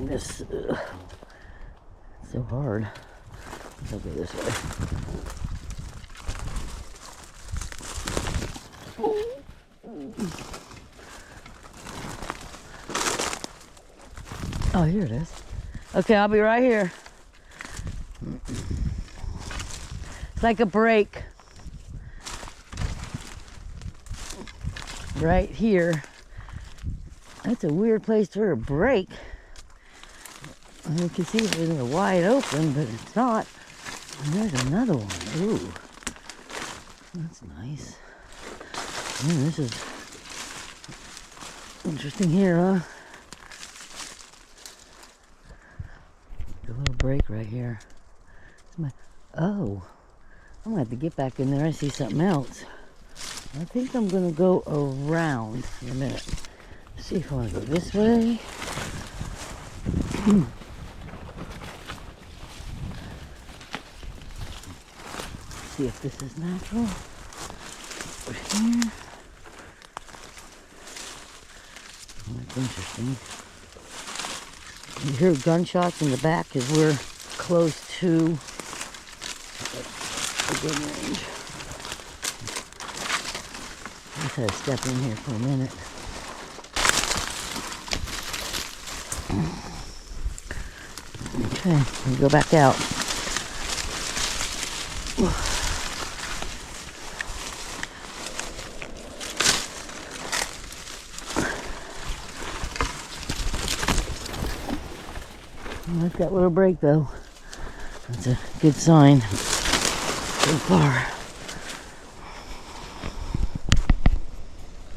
find this. It's so hard. I'll go this way. Oh, here it is. Okay, I'll be right here. It's like a break. Right here. That's a weird place for a break. You can see it was wide open, but it's not. And there's another one. Ooh. That's nice. This is interesting here, huh? A little break right here. Oh, I'm gonna have to get back in there. I see something else. I think I'm gonna go around in a minute. See if I want to go this way. See if this is natural. Over here. Oh, that's interesting. You hear gunshots in the back because we're close to a good range. I just had to step in here for a minute. Okay, we go back out. Like that little break though. That's a good sign so far.